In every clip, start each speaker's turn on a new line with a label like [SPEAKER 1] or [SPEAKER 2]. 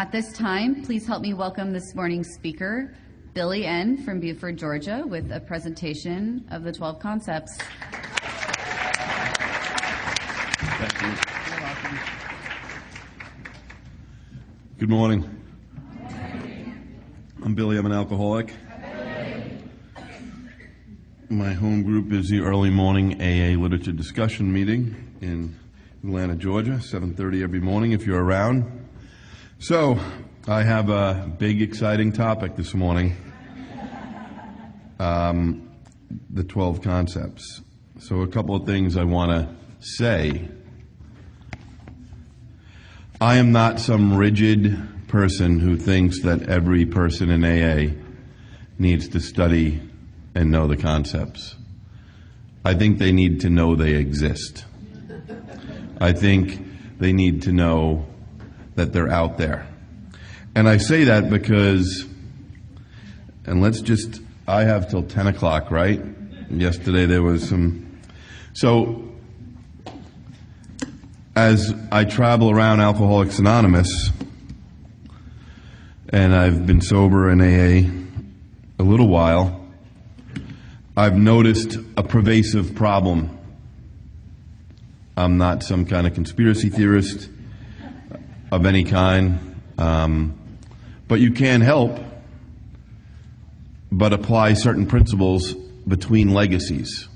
[SPEAKER 1] At this time, please help me welcome this morning's speaker, Billy N. from Buford, Georgia, with a presentation of the 12 concepts.
[SPEAKER 2] Thank you. You're welcome. Good morning. I'm Billy. I'm an alcoholic. My home group is the early morning AA literature discussion meeting in Atlanta, Georgia, 7:30 every morning if you're around. So, I have a big, exciting topic this morning, the 12 concepts. So a couple of things I want to say. I am not some rigid person who thinks that every person in AA needs to study and know the concepts. I think they need to know they exist. I think they need to know that they're out there. And I say that because, and I have till 10 o'clock, right? Yesterday there was so as I travel around Alcoholics Anonymous, and I've been sober in AA a little while, I've noticed a pervasive problem. I'm not some kind of conspiracy theorist of any kind, but you can't help but apply certain principles between legacies.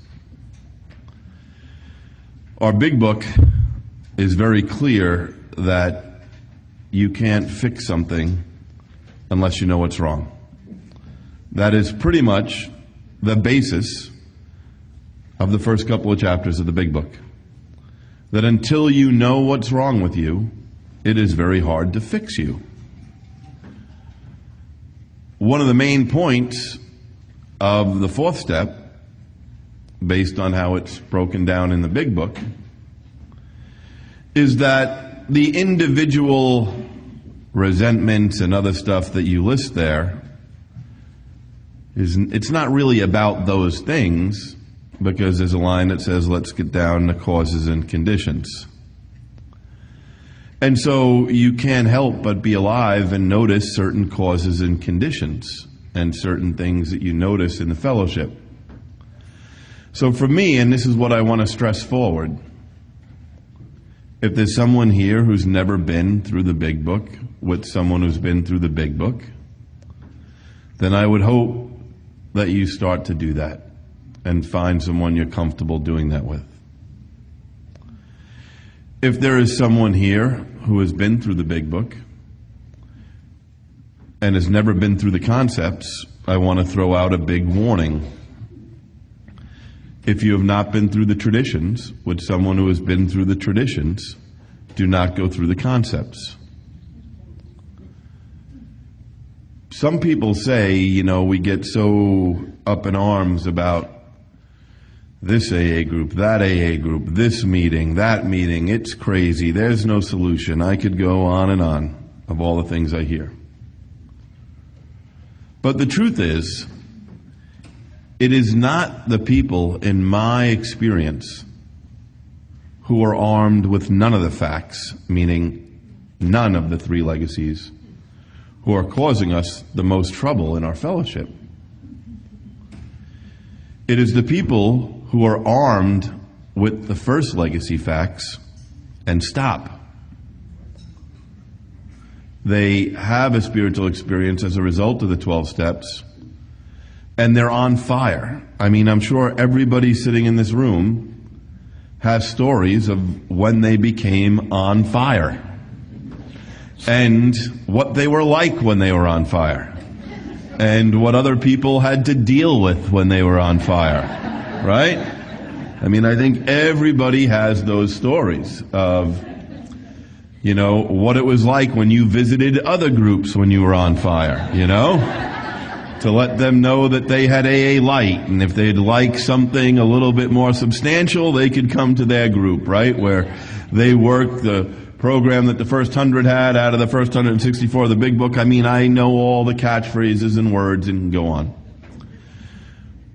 [SPEAKER 2] Our big book is very clear that you can't fix something unless you know what's wrong. That is pretty much the basis of the first couple of chapters of the big book. That until you know what's wrong with you, it is very hard to fix you. One of the main points of the fourth step, based on how it's broken down in the big book, is that the individual resentments and other stuff that you list there, it's not really about those things, because there's a line that says, let's get down to causes and conditions. And so you can't help but be alive and notice certain causes and conditions and certain things that you notice in the fellowship. So for me, and this is what I want to stress forward, if there's someone here who's never been through the big book with someone who's been through the big book, then I would hope that you start to do that and find someone you're comfortable doing that with. If there is someone here who has been through the big book and has never been through the concepts, I want to throw out a big warning. If you have not been through the traditions with someone who has been through the traditions, do not go through the concepts. Some people say, we get so up in arms about this AA group, that AA group, this meeting, that meeting, it's crazy, there's no solution. I could go on and on of all the things I hear. But the truth is, it is not the people, in my experience, who are armed with none of the facts, meaning none of the three legacies, who are causing us the most trouble in our fellowship. It is the people who are armed with the first legacy facts and stop. They have a spiritual experience as a result of the 12 steps, and they're on fire. I mean, I'm sure everybody sitting in this room has stories of when they became on fire and what they were like when they were on fire and what other people had to deal with when they were on fire. Right? I mean, I think everybody has those stories of, what it was like when you visited other groups when you were on fire, to let them know that they had AA light, and if they'd like something a little bit more substantial, they could come to their group, right? Where they work the program that the first 100 had out of the first 164 of the big book. I mean, I know all the catchphrases and words and go on.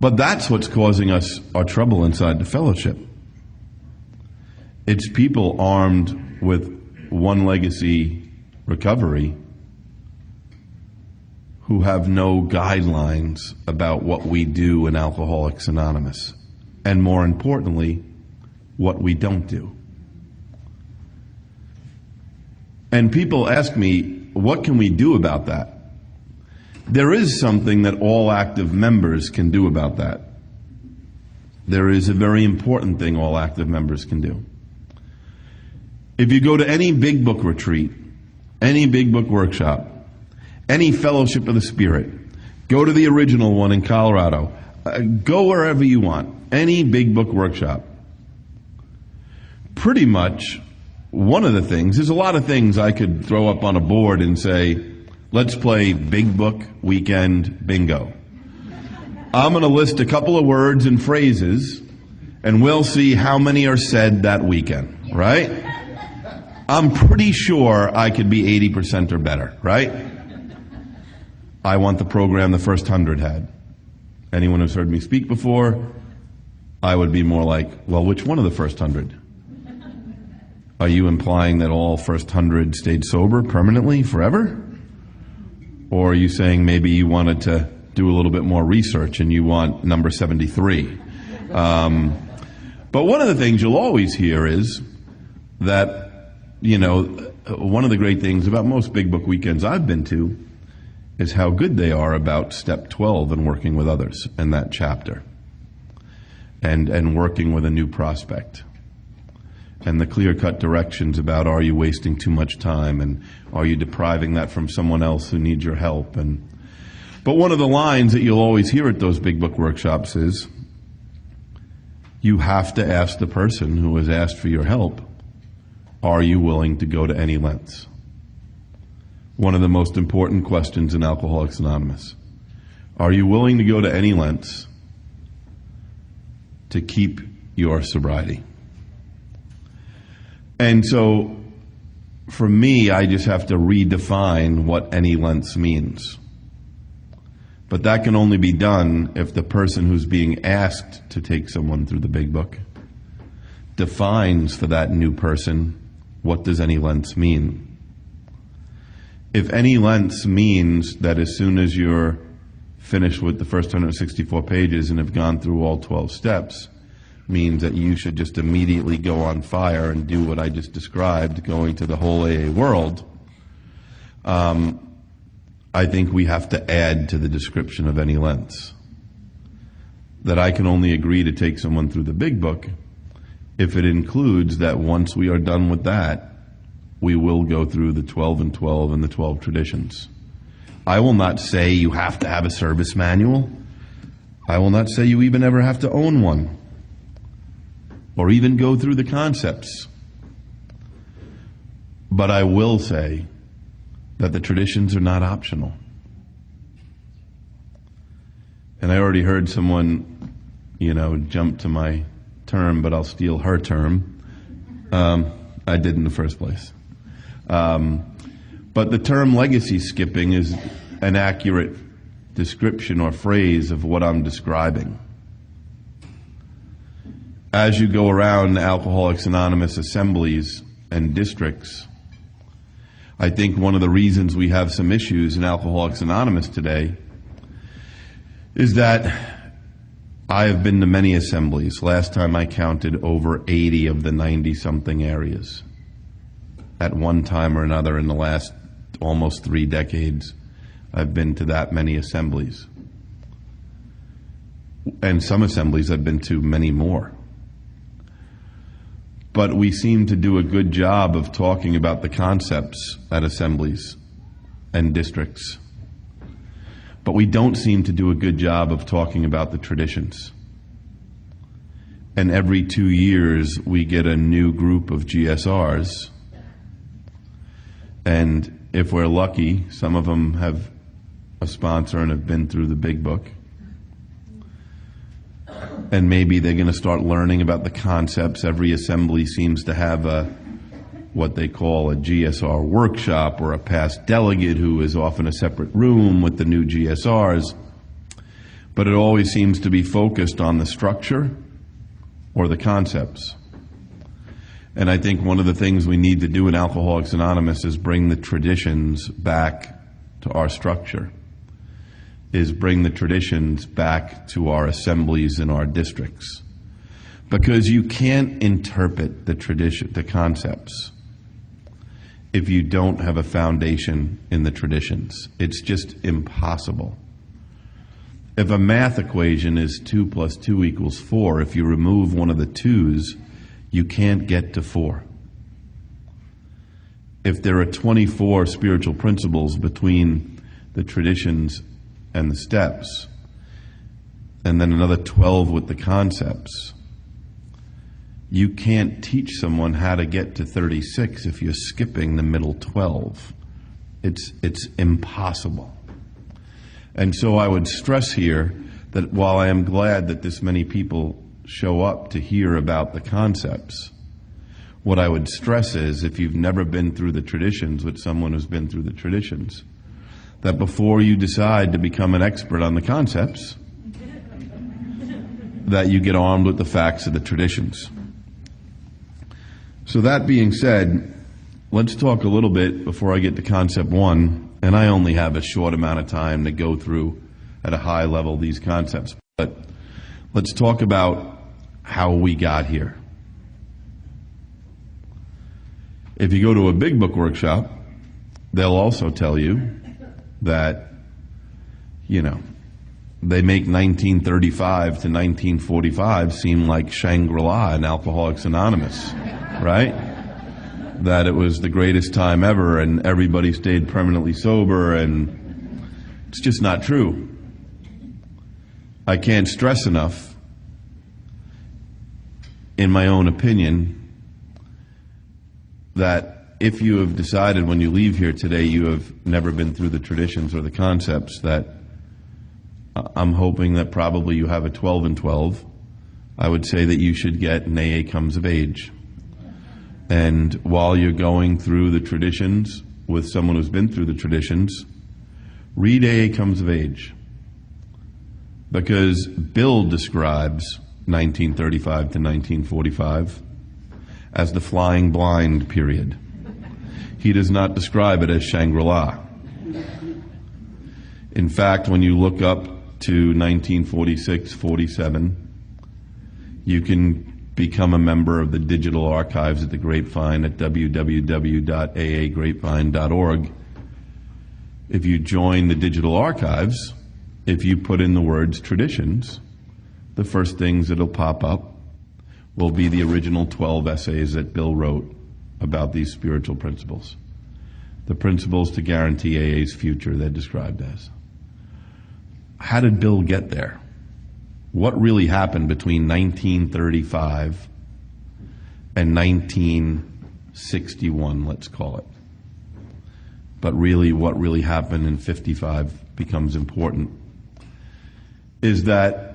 [SPEAKER 2] But that's what's causing us our trouble inside the fellowship. It's people armed with one legacy recovery who have no guidelines about what we do in Alcoholics Anonymous, and more importantly, what we don't do. And people ask me, what can we do about that? There is something that all active members can do about that. There is a very important thing all active members can do. If you go to any big book retreat, any big book workshop, any Fellowship of the Spirit, go to the original one in Colorado, go wherever you want, any big book workshop. Pretty much, one of the things, there's a lot of things I could throw up on a board and say, let's play big book weekend bingo. I'm going to list a couple of words and phrases, and we'll see how many are said that weekend, right? I'm pretty sure I could be 80% or better, right? I want the program the first 100 had. Anyone who's heard me speak before, I would be more like, well, which one of the first 100? Are you implying that all first 100 stayed sober permanently, forever? Or are you saying maybe you wanted to do a little bit more research and you want number 73? But one of the things you'll always hear is that, one of the great things about most big book weekends I've been to is how good they are about step 12 and working with others in that chapter and working with a new prospect. And the clear-cut directions about, are you wasting too much time, and are you depriving that from someone else who needs your help? But one of the lines that you'll always hear at those big book workshops is, you have to ask the person who has asked for your help, are you willing to go to any lengths? One of the most important questions in Alcoholics Anonymous. Are you willing to go to any lengths to keep your sobriety? And so, for me, I just have to redefine what any lengths means. But that can only be done if the person who's being asked to take someone through the big book defines for that new person, what does any lengths mean? If any lengths means that as soon as you're finished with the first 164 pages and have gone through all 12 steps, means that you should just immediately go on fire and do what I just described, going to the whole AA world, I think we have to add to the description of any lengths. That I can only agree to take someone through the big book if it includes that once we are done with that, we will go through the 12 and 12 and the 12 traditions. I will not say you have to have a service manual. I will not say you even ever have to own one, or even go through the concepts. But I will say that the traditions are not optional. And I already heard someone, jump to my term, but I'll steal her term. I did in the first place. But the term legacy skipping is an accurate description or phrase of what I'm describing. As you go around Alcoholics Anonymous assemblies and districts, I think one of the reasons we have some issues in Alcoholics Anonymous today is that I have been to many assemblies. Last time I counted over 80 of the 90-something areas. At one time or another in the last almost 3 decades, I've been to that many assemblies. And some assemblies I've been to many more. But we seem to do a good job of talking about the concepts at assemblies and districts. But we don't seem to do a good job of talking about the traditions. And every 2 years we get a new group of GSRs. And if we're lucky, some of them have a sponsor and have been through the big book. And maybe they're going to start learning about the concepts. Every assembly seems to have what they call a GSR workshop, or a past delegate who is off in a separate room with the new GSRs. But it always seems to be focused on the structure or the concepts. And I think one of the things we need to do in Alcoholics Anonymous is bring the traditions back to our structure. is bring the traditions back to our assemblies in our districts. Because you can't interpret the concepts if you don't have a foundation in the traditions. It's just impossible. If a math equation is 2 + 2 = 4, if you remove one of the 2's, you can't get to 4. If there are 24 spiritual principles between the traditions and the steps, and then another 12 with the concepts, you can't teach someone how to get to 36 if you're skipping the middle 12. It's impossible. And so I would stress here that while I am glad that this many people show up to hear about the concepts, what I would stress is, if you've never been through the traditions with someone who's been through the traditions, that before you decide to become an expert on the concepts, that you get armed with the facts of the traditions. So that being said, let's talk a little bit before I get to concept 1, and I only have a short amount of time to go through at a high level these concepts, but let's talk about how we got here. If you go to a big book workshop, they'll also tell you that, they make 1935 to 1945 seem like Shangri-La and Alcoholics Anonymous, right? That it was the greatest time ever and everybody stayed permanently sober, and it's just not true. I can't stress enough, in my own opinion, that if you have decided when you leave here today you have never been through the traditions or the concepts, that I'm hoping that probably you have a 12 and 12. I would say that you should get an AA Comes of Age. And while you're going through the traditions with someone who's been through the traditions, read AA Comes of Age. Because Bill describes 1935 to 1945 as the flying blind period. He does not describe it as Shangri-La. In fact, when you look up to 1946-47, you can become a member of the digital archives at the Grapevine at www.aagrapevine.org. If you join the digital archives, if you put in the words traditions, the first things that'll pop up will be the original 12 essays that Bill wrote about these spiritual principles. The principles to guarantee AA's future, they're described as. How did Bill get there? What really happened between 1935 and 1961, let's call it? But really, what really happened in 55 becomes important, is that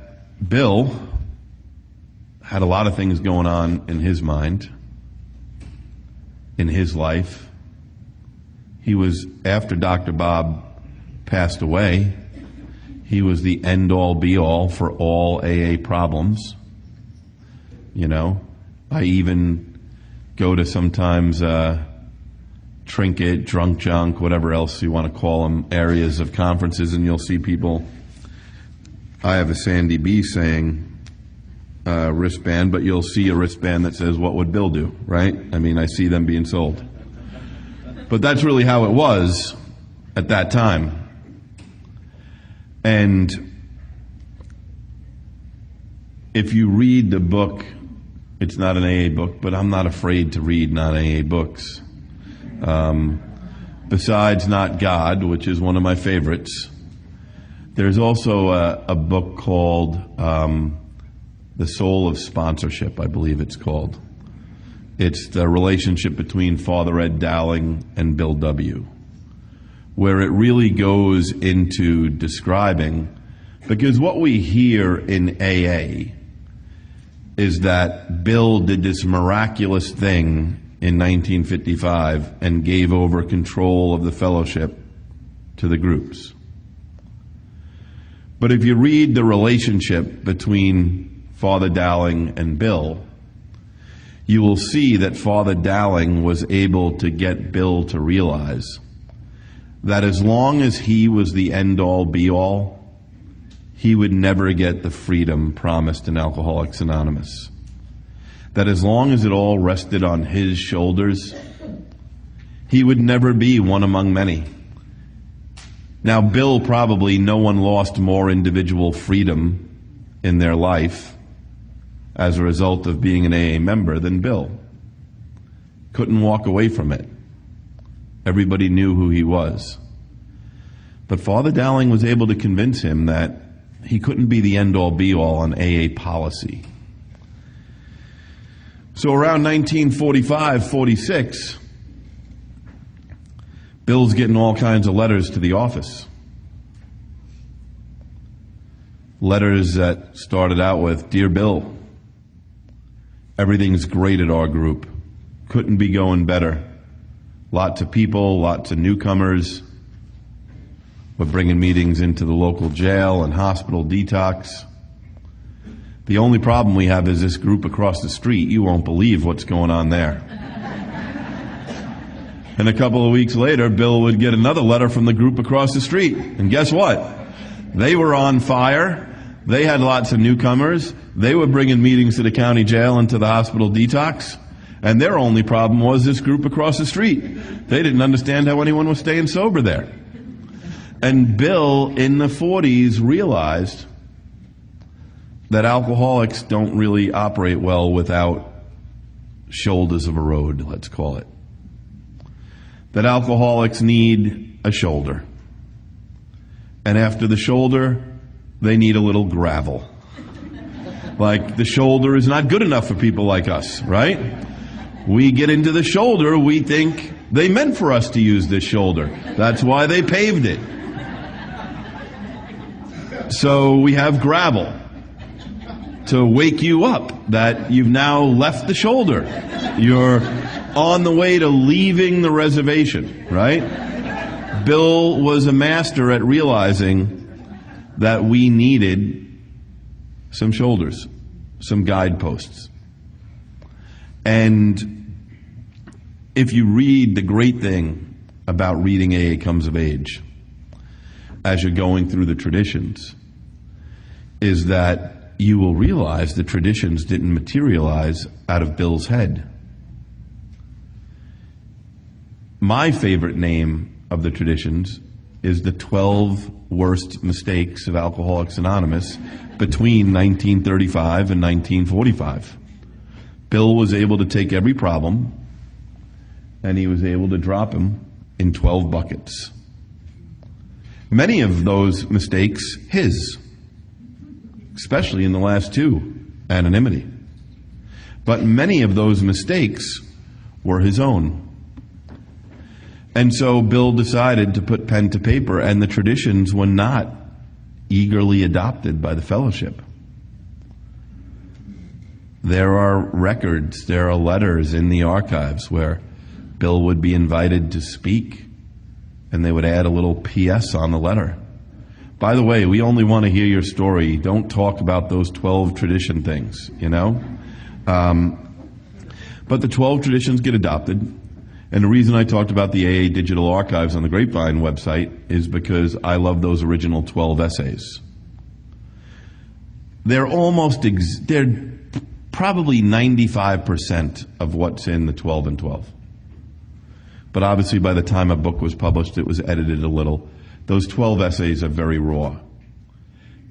[SPEAKER 2] Bill had a lot of things going on in his mind, in his life. He was, after Dr. Bob passed away, he was the end-all, be-all for all AA problems. I even go to sometimes trinket, drunk junk, whatever else you want to call them, areas of conferences, and you'll see people. I have a Sandy B saying wristband, but you'll see a wristband that says, "What would Bill do?" Right? I see them being sold. But that's really how it was at that time. And if you read the book, it's not an AA book, but I'm not afraid to read non-AA books. Besides Not God, which is one of my favorites, there's also a book called The Soul of Sponsorship, I believe it's called. It's the relationship between Father Ed Dowling and Bill W., where it really goes into describing, because what we hear in AA is that Bill did this miraculous thing in 1955 and gave over control of the fellowship to the groups. But if you read the relationship between Father Dowling and Bill, you will see that Father Dowling was able to get Bill to realize that as long as he was the end-all, be-all, he would never get the freedom promised in Alcoholics Anonymous. That as long as it all rested on his shoulders, he would never be one among many. Now, Bill, probably no one lost more individual freedom in their life as a result of being an AA member than Bill. Couldn't walk away from it. Everybody knew who he was. But Father Dowling was able to convince him that he couldn't be the end-all be-all on AA policy. So around 1945-46, Bill's getting all kinds of letters to the office. Letters that started out with, "Dear Bill, everything's great at our group. Couldn't be going better. Lots of people, lots of newcomers. We're bringing meetings into the local jail and hospital detox. The only problem we have is this group across the street. You won't believe what's going on there." And a couple of weeks later, Bill would get another letter from the group across the street. And guess what? They were on fire. They had lots of newcomers. They were bringing meetings to the county jail and to the hospital detox. And their only problem was this group across the street. They didn't understand how anyone was staying sober there. And Bill, in the 40s, realized that alcoholics don't really operate well without shoulders of a road, let's call it. That alcoholics need a shoulder. And after the shoulder, they need a little gravel. Like the shoulder is not good enough for people like us, right? We get into the shoulder, we think they meant for us to use this shoulder. That's why they paved it. So we have gravel to wake you up that you've now left the shoulder. You're on the way to leaving the reservation, right? Bill was a master at realizing that we needed some shoulders, some guideposts. And if you read, the great thing about reading AA Comes of Age, as you're going through the traditions, is that you will realize the traditions didn't materialize out of Bill's head. My favorite name of the traditions is the 12 worst mistakes of Alcoholics Anonymous between 1935 and 1945. Bill was able to take every problem and he was able to drop them in 12 buckets. Many of those mistakes his, especially in the last two, anonymity. But many of those mistakes were his own. And so Bill decided to put pen to paper, and the traditions were not eagerly adopted by the fellowship. There are records, there are letters in the archives where Bill would be invited to speak, and they would add a little PS on the letter. By the way, we only want to hear your story. Don't talk about those 12 tradition things, you know? But the 12 traditions get adopted. And the reason I talked about the AA Digital Archives on the Grapevine website is because I love those original 12 essays. They're probably 95% of what's in the 12 and 12. But obviously by the time a book was published, it was edited a little. Those 12 essays are very raw.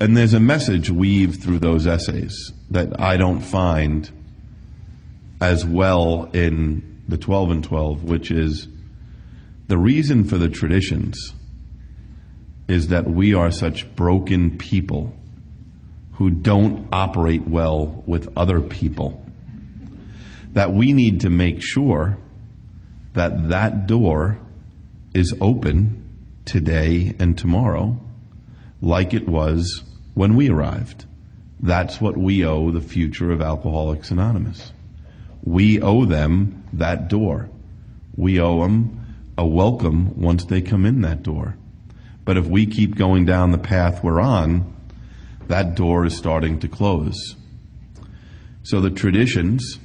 [SPEAKER 2] And there's a message weaved through those essays that I don't find as well in the 12 and 12, which is the reason for the traditions is that we are such broken people who don't operate well with other people, that we need to make sure that that door is open today and tomorrow like it was when we arrived. That's what we owe the future of Alcoholics Anonymous. We owe them that door. We owe them a welcome once they come in that door. But if we keep going down the path we're on, that door is starting to close. So the traditions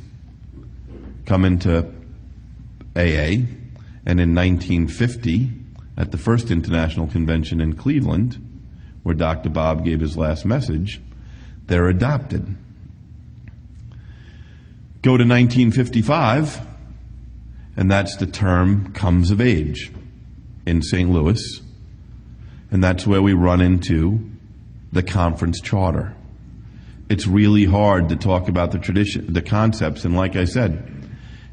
[SPEAKER 2] come into AA, and in 1950, at the first International Convention in Cleveland, where Dr. Bob gave his last message, they're adopted. Go to 1955, and that's the term comes of age in St. Louis, and that's where we run into the conference charter. It's really hard to talk about the tradition, the concepts, and like I said,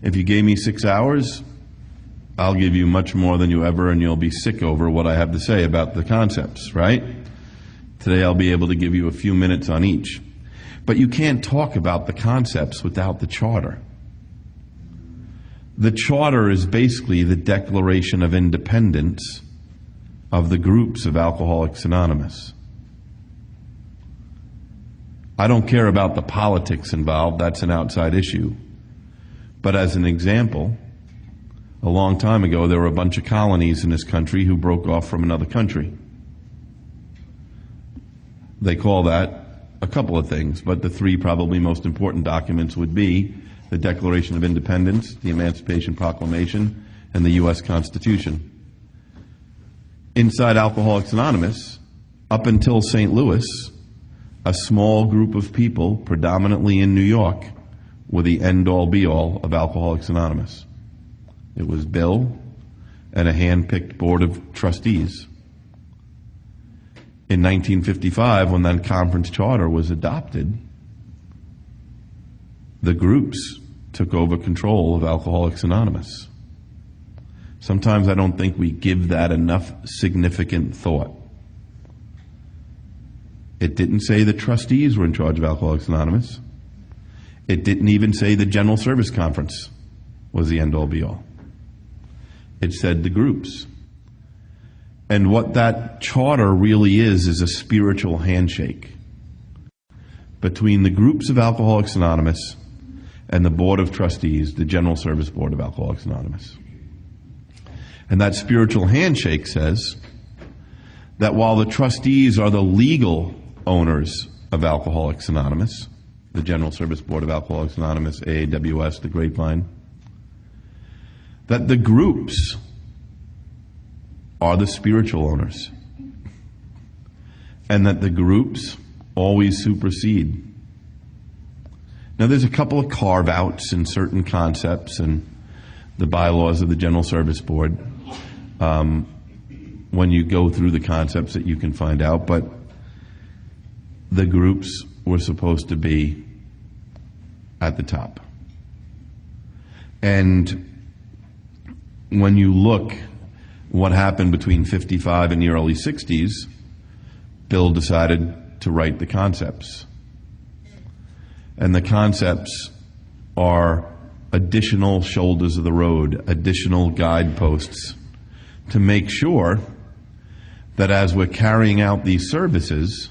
[SPEAKER 2] if you gave me 6 hours, I'll give you much more than you ever, and you'll be sick over what I have to say about the concepts, right? Today I'll be able to give you a few minutes on each. But you can't talk about the concepts without the charter. The charter is basically the Declaration of Independence of the groups of Alcoholics Anonymous. I don't care about the politics involved, that's an outside issue. But as an example, a long time ago there were a bunch of colonies in this country who broke off from another country. They call that a couple of things, but the three probably most important documents would be the Declaration of Independence, the Emancipation Proclamation, and the U.S. Constitution. Inside Alcoholics Anonymous, up until St. Louis, a small group of people, predominantly in New York, were the end-all be-all of Alcoholics Anonymous. It was Bill and a hand-picked board of trustees. In 1955, when that conference charter was adopted, the groups took over control of Alcoholics Anonymous. Sometimes I don't think we give that enough significant thought. It didn't say the trustees were in charge of Alcoholics Anonymous. It didn't even say the General Service Conference was the end-all be-all. It said the groups. And what that charter really is a spiritual handshake between the groups of Alcoholics Anonymous and the Board of Trustees, the General Service Board of Alcoholics Anonymous. And that spiritual handshake says that while the trustees are the legal owners of Alcoholics Anonymous, the General Service Board of Alcoholics Anonymous, AAWS, the Grapevine, that the groups are the spiritual owners, and that the groups always supersede. Now, there's a couple of carve-outs in certain concepts and the bylaws of the General Service Board when you go through the concepts that you can find out, but the groups were supposed to be at the top. And when you look what happened between 55 and the early 60s, Bill decided to write the concepts. And the concepts are additional shoulders of the road, additional guideposts to make sure that as we're carrying out these services,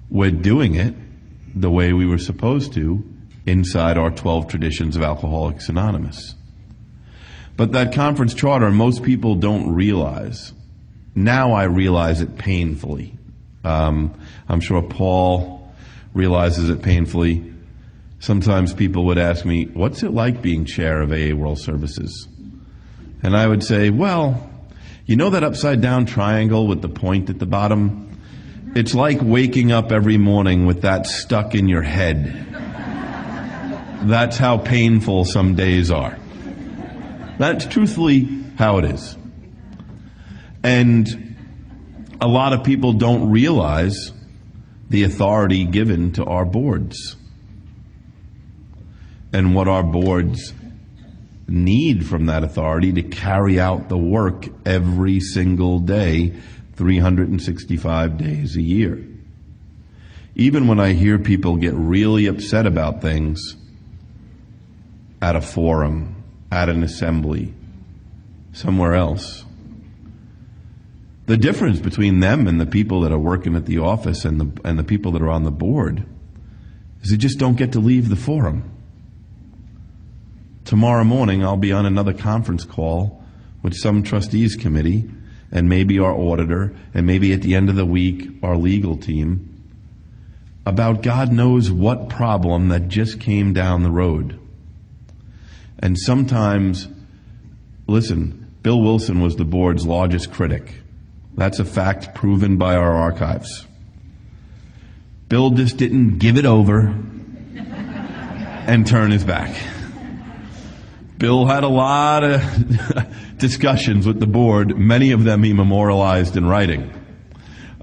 [SPEAKER 2] we're doing it the way we were supposed to inside our 12 traditions of Alcoholics Anonymous. But that conference charter, most people don't realize. Now I realize it painfully. I'm sure Paul realizes it painfully. Sometimes people would ask me, what's it like being chair of AA World Services? And I would say, well, you know that upside down triangle with the point at the bottom? It's like waking up every morning with that stuck in your head. That's how painful some days are. That's truthfully how it is. And a lot of people don't realize the authority given to our boards and what our boards need from that authority to carry out the work every single day, 365 days a year. Even when I hear people get really upset about things at a forum, at an assembly, somewhere else, the difference between them and the people that are working at the office and the people that are on the board is they just don't get to leave the forum. Tomorrow morning I'll be on another conference call with some trustees committee and maybe our auditor and maybe at the end of the week our legal team about God knows what problem that just came down the road. And sometimes, listen, Bill Wilson was the board's largest critic That's a fact proven by our archives. Bill just didn't give it over and turn his back. Bill had a lot of discussions with the board. Many of them he memorialized in writing,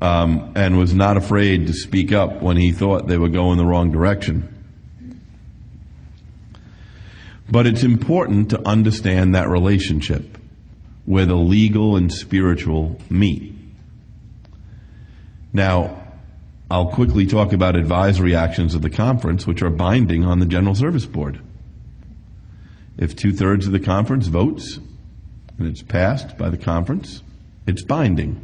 [SPEAKER 2] and was not afraid to speak up when he thought they were going the wrong direction. But it's important to understand that relationship where the legal and spiritual meet. Now, I'll quickly talk about advisory actions of the conference, which are binding on the General Service Board. If 2/3 of the conference votes and it's passed by the conference, it's binding.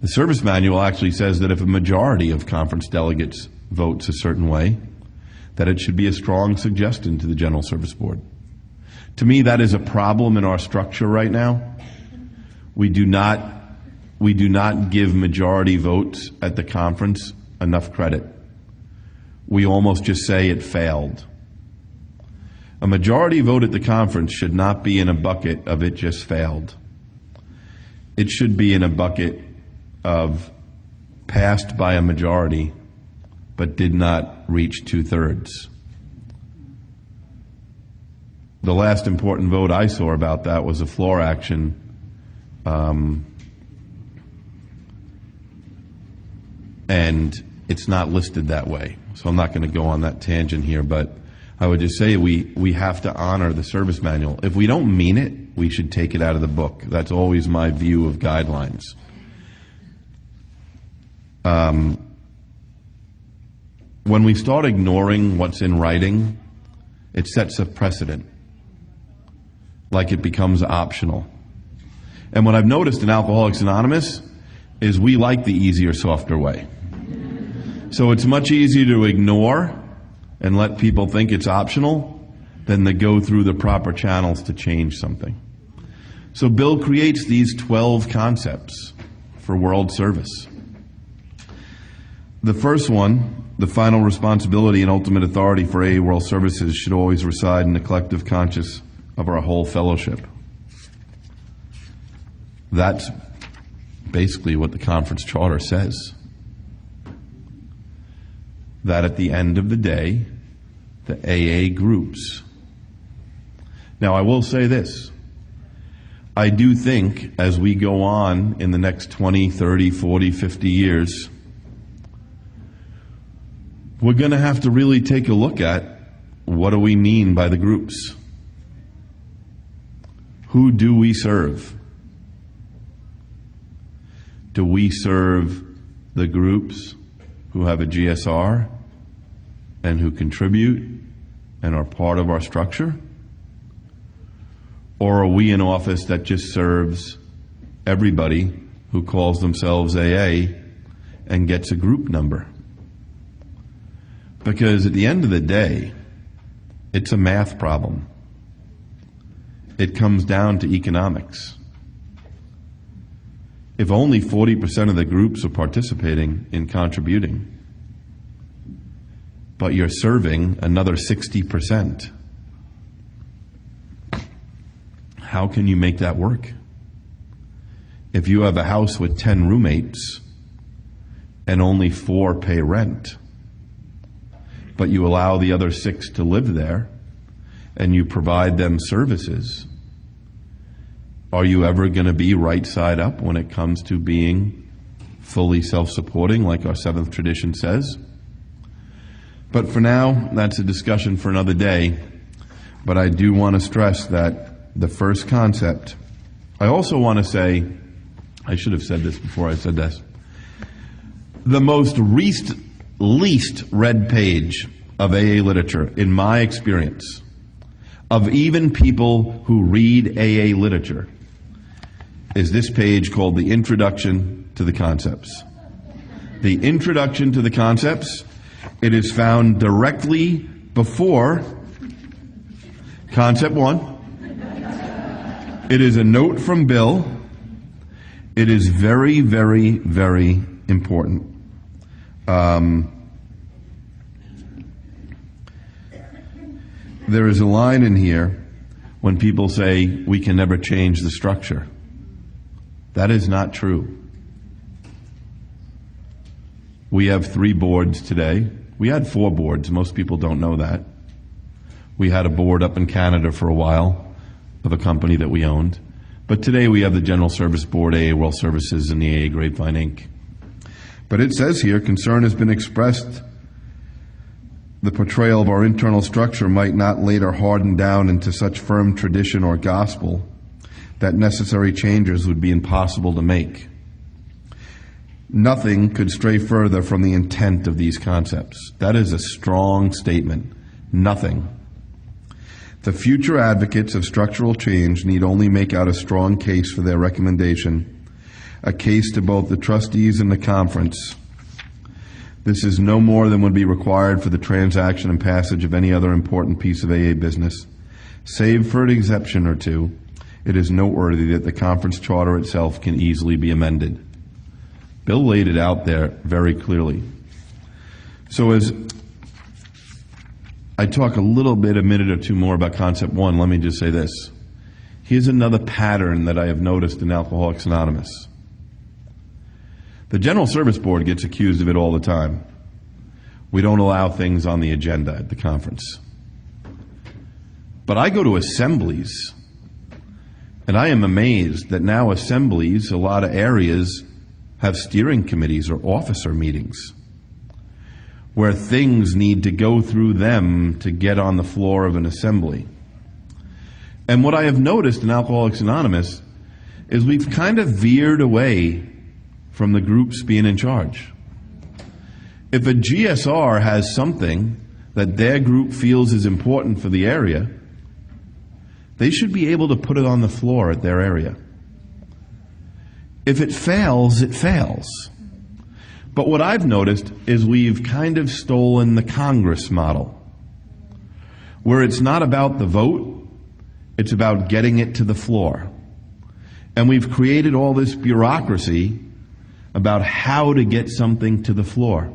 [SPEAKER 2] The service manual actually says that if a majority of conference delegates votes a certain way, that it should be a strong suggestion to the General Service Board. To me, that is a problem in our structure right now. We do not give majority votes at the conference enough credit. We almost just say it failed. A majority vote at the conference should not be in a bucket of it just failed. It should be in a bucket of passed by a majority but did not reach 2/3. The last important vote I saw about that was a floor action and it's not listed that way. So I'm not going to go on that tangent here, but I would just say we have to honor the service manual. If we don't mean it, we should take it out of the book. That's always my view of guidelines. When we start ignoring what's in writing, it sets a precedent, like it becomes optional. And what I've noticed in Alcoholics Anonymous is we like the easier, softer way. So it's much easier to ignore and let people think it's optional than to go through the proper channels to change something. So Bill creates these 12 concepts for world service. The first one, the final responsibility and ultimate authority for AA World Services should always reside in the collective conscious of our whole fellowship. That's basically what the conference charter says. That at the end of the day, the AA groups. Now, I will say this. I do think as we go on in the next 20, 30, 40, 50 years, we're going to have to really take a look at what do we mean by the groups? Who do we serve? Do we serve the groups who have a GSR and who contribute and are part of our structure? Or are we an office that just serves everybody who calls themselves AA and gets a group number? Because at the end of the day, it's a math problem. It comes down to economics. If only 40% of the groups are participating in contributing, but you're serving another 60%, how can you make that work? If you have a house with 10 roommates and only 4 pay rent, but you allow the other 6 to live there and you provide them services, are you ever going to be right side up when it comes to being fully self-supporting like our 7th tradition says? But for now, that's a discussion for another day. But I do want to stress that the first concept, I also want to say, I should have said this before I said this, the most least read page of AA literature, in my experience, of even people who read AA literature, is this page called The Introduction to the Concepts. The Introduction to the Concepts, it is found directly before Concept 1. It is a note from Bill. It is very, very, very important. There is a line in here when people say we can never change the structure. That is not true. We have 3 boards today. We had 4 boards. Most people don't know that. We had a board up in Canada for a while of a company that we owned. But today we have the General Service Board, AA World Services, and the AA Grapevine Inc. But it says here, concern has been expressed the portrayal of our internal structure might not later harden down into such firm tradition or gospel that necessary changes would be impossible to make. Nothing could stray further from the intent of these concepts. That is a strong statement. Nothing. The future advocates of structural change need only make out a strong case for their recommendation, a case to both the trustees and the conference. This is no more than would be required for the transaction and passage of any other important piece of AA business. Save for an exception or two, it is noteworthy that the conference charter itself can easily be amended. Bill laid it out there very clearly. So as I talk a little bit, a minute or two more about concept 1, let me just say this. Here's another pattern that I have noticed in Alcoholics Anonymous. The General Service Board gets accused of it all the time. We don't allow things on the agenda at the conference. But I go to assemblies, and I am amazed that now assemblies, a lot of areas, have steering committees or officer meetings where things need to go through them to get on the floor of an assembly. And what I have noticed in Alcoholics Anonymous is we've kind of veered away from the groups being in charge. If a GSR has something that their group feels is important for the area, they should be able to put it on the floor at their area. If it fails, it fails. But what I've noticed is we've kind of stolen the Congress model, where it's not about the vote, it's about getting it to the floor. And we've created all this bureaucracy about how to get something to the floor.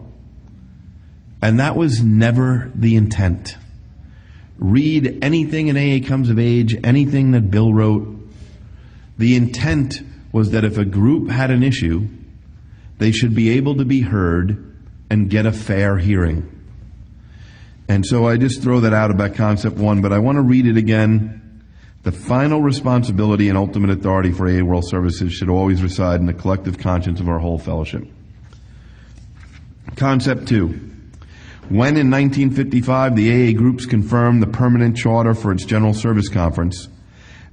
[SPEAKER 2] And that was never the intent. Read anything in AA Comes of Age, anything that Bill wrote. The intent was that if a group had an issue, they should be able to be heard and get a fair hearing. And so I just throw that out about concept 1, but I want to read it again. The final responsibility and ultimate authority for AA World Services should always reside in the collective conscience of our whole fellowship. Concept 2. When in 1955 the AA groups confirmed the permanent charter for its General Service Conference,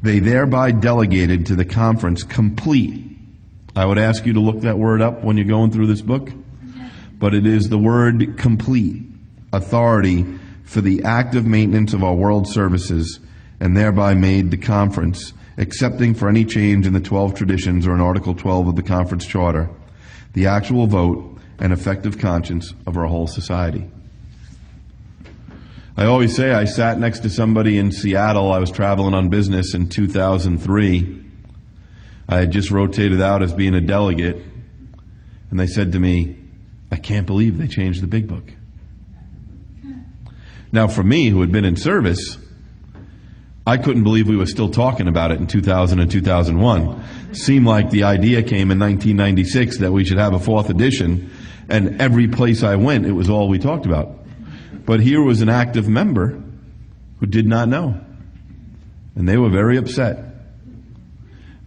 [SPEAKER 2] they thereby delegated to the conference complete. I would ask you to look that word up when you're going through this book, but it is the word complete authority for the active maintenance of our world services, and thereby made the conference, excepting for any change in the 12 traditions or in Article 12 of the conference charter, the actual vote and effective conscience of our whole society. I always say I sat next to somebody in Seattle. I was traveling on business in 2003. I had just rotated out as being a delegate, and they said to me, I can't believe they changed the big book. Now, for me, who had been in service, I couldn't believe we were still talking about it in 2000 and 2001. Seemed like the idea came in 1996 that we should have a 4th edition, and every place I went, it was all we talked about. But here was an active member who did not know. And they were very upset.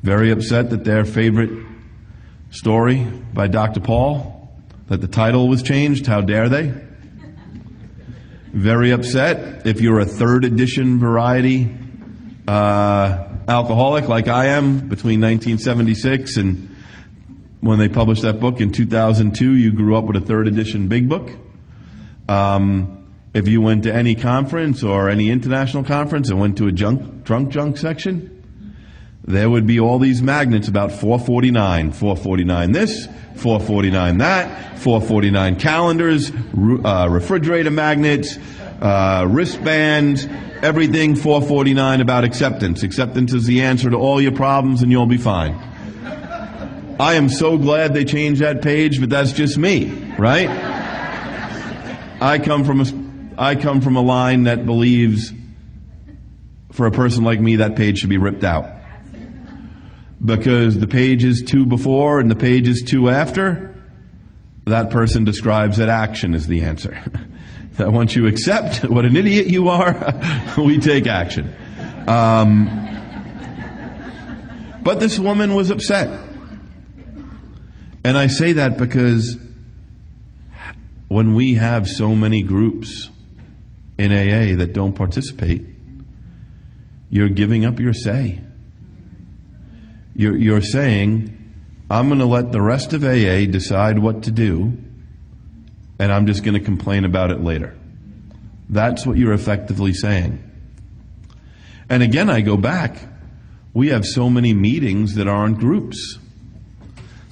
[SPEAKER 2] Very upset that their favorite story by Dr. Paul, that the title was changed. How dare they? Very upset if you're a 3rd edition variety alcoholic like I am between 1976 and when they published that book in 2002, you grew up with a 3rd edition big book. If you went to any conference or any international conference and went to a drunk junk section, there would be all these magnets about 449 this, 449 that, 449 calendars, refrigerator magnets, wristbands, everything 449 about acceptance. Acceptance is the answer to all your problems and you'll be fine. I am so glad they changed that page, but that's just me, right? I come from a line that believes for a person like me that page should be ripped out. because the page is 2 before and the page is 2 after, that person describes that action is the answer. That once you accept what an idiot you are, we take action. But this woman was upset. And I say that because when we have so many groups in AA that don't participate, you're giving up your say. You're saying, I'm going to let the rest of AA decide what to do, and I'm just going to complain about it later. That's what you're effectively saying. And again, I go back. We have so many meetings that aren't groups.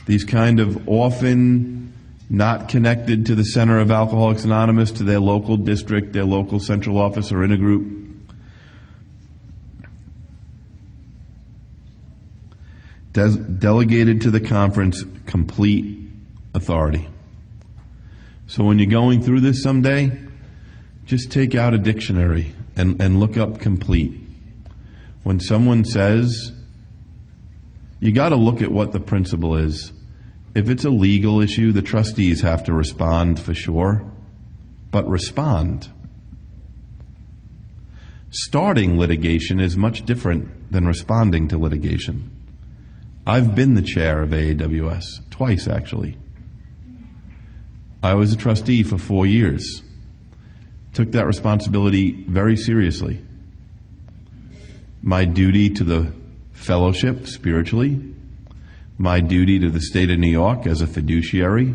[SPEAKER 2] These kind of often not connected to the center of Alcoholics Anonymous, to their local district, their local central office, or in a group. Delegated to the conference complete authority. So when you're going through this someday, just take out a dictionary and look up complete. When someone says, you got to look at what the principle is. If it's a legal issue, the trustees have to respond for sure, but respond. Starting litigation is much different than responding to litigation. I've been the chair of AAWS, twice actually. I was a trustee for 4 years. Took that responsibility very seriously. My duty to the fellowship spiritually, my duty to the state of New York as a fiduciary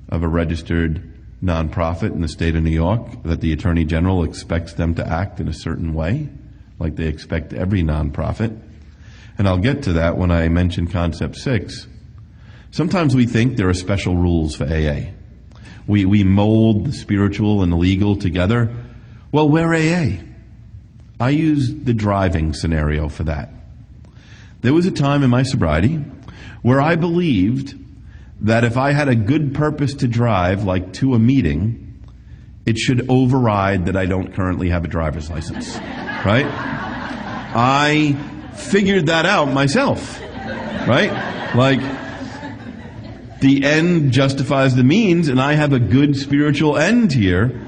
[SPEAKER 2] of a registered nonprofit in the state of New York, that the Attorney General expects them to act in a certain way, like they expect every nonprofit. And I'll get to that when I mention Concept 6. Sometimes we think there are special rules for AA. We mold the spiritual and the legal together. Well, we're AA. I use the driving scenario for that. There was a time in my sobriety where I believed that if I had a good purpose to drive, like to a meeting, it should override that I don't currently have a driver's license. Right? I figured that out myself. Right? Like, the end justifies the means, and I have a good spiritual end here.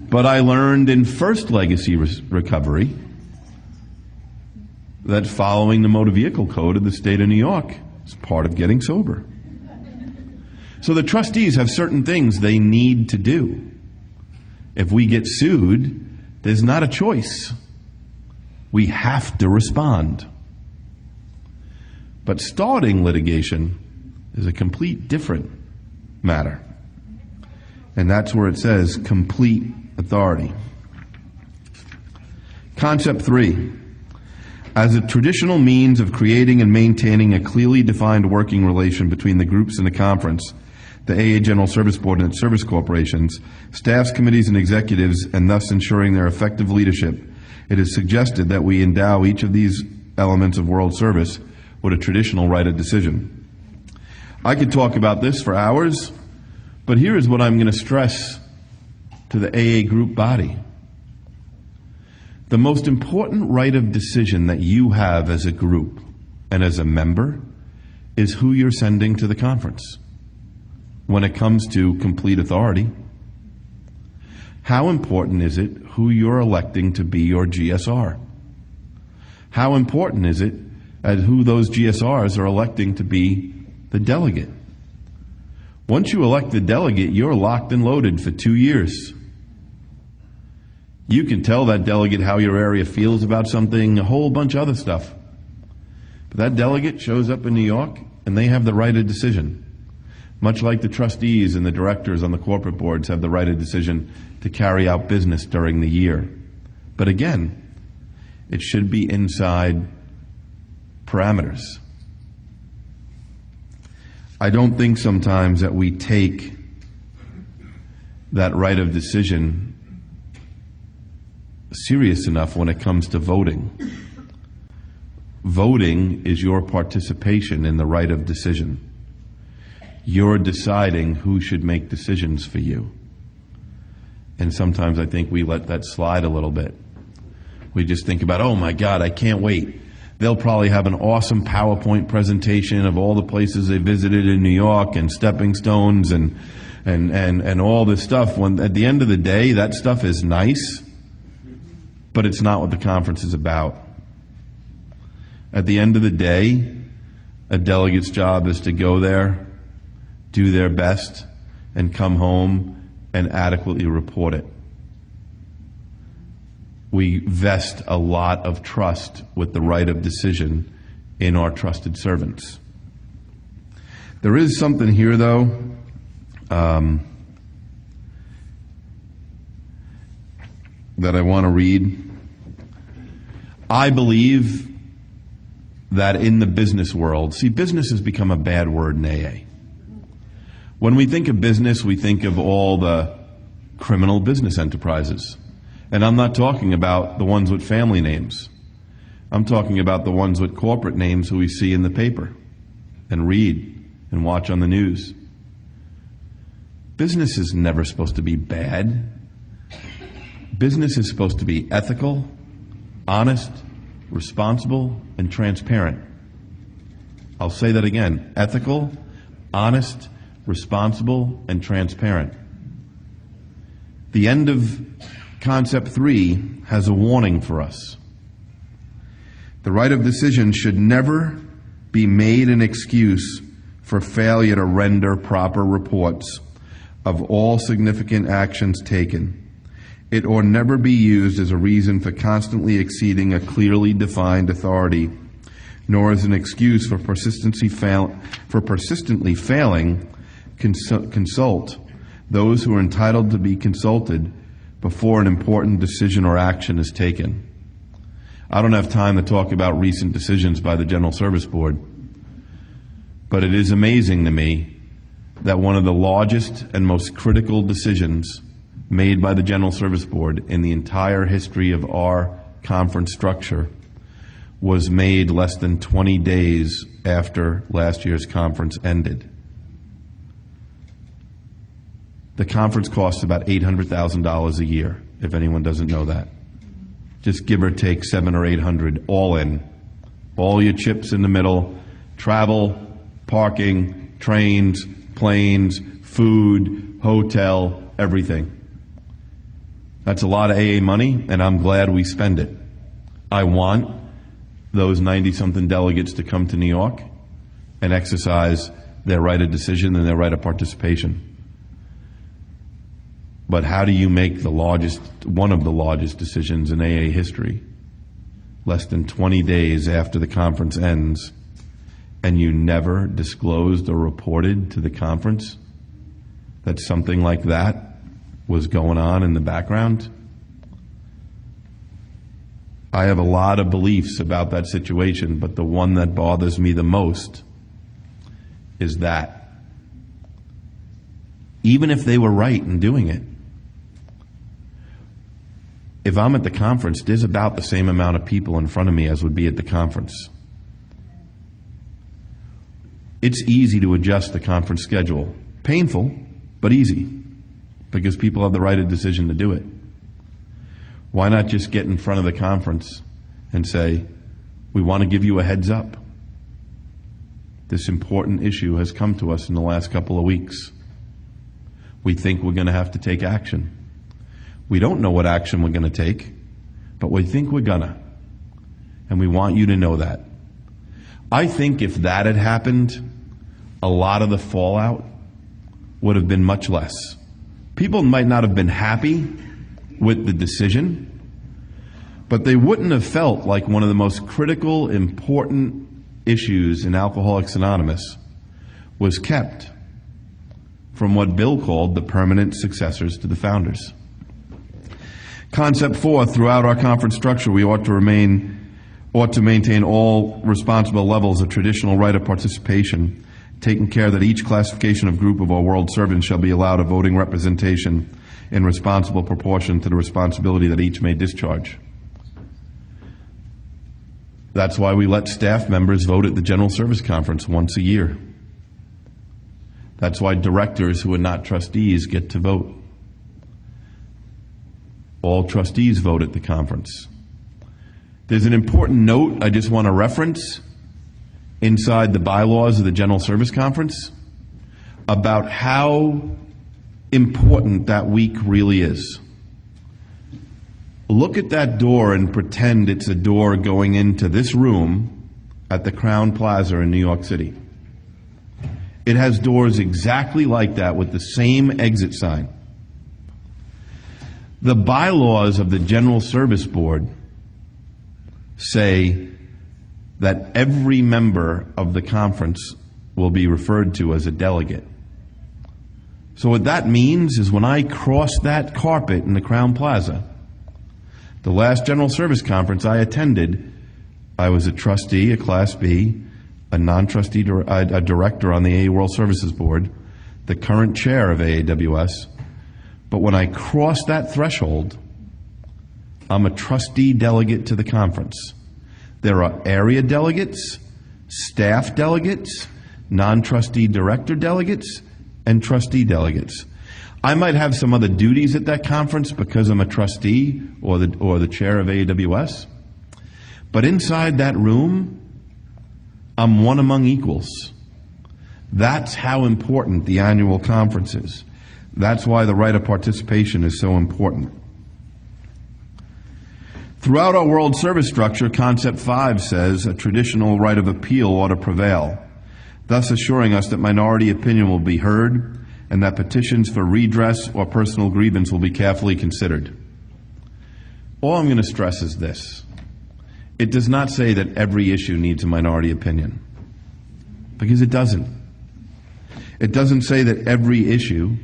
[SPEAKER 2] But I learned in first legacy recovery that following the motor vehicle code of the state of New York is part of getting sober. So the trustees have certain things they need to do. If we get sued, there's not a choice. We have to respond. But starting litigation is a complete different matter. And that's where it says complete authority. Concept 3. As a traditional means of creating and maintaining a clearly defined working relation between the groups in the conference, the AA General Service Board and its service corporations, staffs, committees, and executives, and thus ensuring their effective leadership, it is suggested that we endow each of these elements of world service with a traditional right of decision. I could talk about this for hours, but here is what I'm going to stress to the AA group body. The most important right of decision that you have as a group and as a member is who you're sending to the conference when it comes to complete authority. How important is it who you're electing to be your GSR? How important is it as who those GSRs are electing to be the delegate? Once you elect the delegate, you're locked and loaded for 2 years. You can tell that delegate how your area feels about something, a whole bunch of other stuff. But that delegate shows up in New York, and they have the right of decision. Much like the trustees and the directors on the corporate boards have the right of decision to carry out business during the year. But again, it should be inside parameters. I don't think sometimes that we take that right of decision serious enough when it comes to voting. Voting is your participation in the right of decision. You're deciding who should make decisions for you. And sometimes I think we let that slide a little bit. We just think about, oh my God, I can't wait. They'll probably have an awesome PowerPoint presentation of all the places they visited in New York and stepping stones and all this stuff. When at the end of the day, that stuff is nice, but it's not what the conference is about. At the end of the day, a delegate's job is to go there, do their best, and come home and adequately report it. We vest a lot of trust with the right of decision in our trusted servants. There is something here, though, that I want to read. I believe that in the business world, see, business has become a bad word in AA. When we think of business, we think of all the criminal business enterprises. And I'm not talking about the ones with family names. I'm talking about the ones with corporate names who we see in the paper and read and watch on the news. Business is never supposed to be bad. Business is supposed to be ethical, honest, responsible, and transparent. I'll say that again. Ethical, honest, responsible, and transparent. The end of Concept 3 has a warning for us. The right of decision should never be made an excuse for failure to render proper reports of all significant actions taken. It ought never be used as a reason for constantly exceeding a clearly defined authority, nor as an excuse for persistently failing consult those who are entitled to be consulted before an important decision or action is taken. I don't have time to talk about recent decisions by the General Service Board, but it is amazing to me that one of the largest and most critical decisions made by the General Service Board in the entire history of our conference structure was made less than 20 days after last year's conference ended. The conference costs about $800,000 a year, if anyone doesn't know that. Just give or take 700 or 800 all in. All your chips in the middle, travel, parking, trains, planes, food, hotel, everything. That's a lot of AA money, and I'm glad we spend it. I want those 90-something delegates to come to New York and exercise their right of decision and their right of participation. But how do you make one of the largest decisions in AA history, less than 20 days after the conference ends, and you never disclosed or reported to the conference that something like that was going on in the background? I have a lot of beliefs about that situation, but the one that bothers me the most is that even if they were right in doing it, if I'm at the conference, there's about the same amount of people in front of me as would be at the conference. It's easy to adjust the conference schedule. Painful, but easy, because people have the right of decision to do it. Why not just get in front of the conference and say, we want to give you a heads up. This important issue has come to us in the last couple of weeks. We think we're going to have to take action. We don't know what action we're going to take, but we think we're gonna. And we want you to know that. I think if that had happened, a lot of the fallout would have been much less. People might not have been happy with the decision, but they wouldn't have felt like one of the most critical, important issues in Alcoholics Anonymous was kept from what Bill called the permanent successors to the founders. Concept 4, throughout our conference structure, we ought to maintain all responsible levels of traditional right of participation, taking care that each classification of group of our world servants shall be allowed a voting representation in responsible proportion to the responsibility that each may discharge. That's why we let staff members vote at the General Service Conference once a year. That's why directors who are not trustees get to vote. All trustees vote at the conference. There's an important note I just want to reference inside the bylaws of the General Service Conference about how important that week really is. Look at that door and pretend it's a door going into this room at the Crowne Plaza in New York City. It has doors exactly like that with the same exit sign. The bylaws of the General Service Board say that every member of the conference will be referred to as a delegate. So what that means is when I cross that carpet in the Crowne Plaza, the last General Service Conference I attended, I was a trustee, a Class B, a non-trustee, a director on the AA World Services Board, the current chair of AAWS. But when I cross that threshold, I'm a trustee delegate to the conference. There are area delegates, staff delegates, non-trustee director delegates, and trustee delegates. I might have some other duties at that conference because I'm a trustee or the chair of AAWS. But inside that room, I'm one among equals. That's how important the annual conference is. That's why the right of participation is so important. Throughout our world service structure, Concept 5 says a traditional right of appeal ought to prevail, thus assuring us that minority opinion will be heard and that petitions for redress or personal grievance will be carefully considered. All I'm going to stress is this. It does not say that every issue needs a minority opinion, because it doesn't. It doesn't say that every issue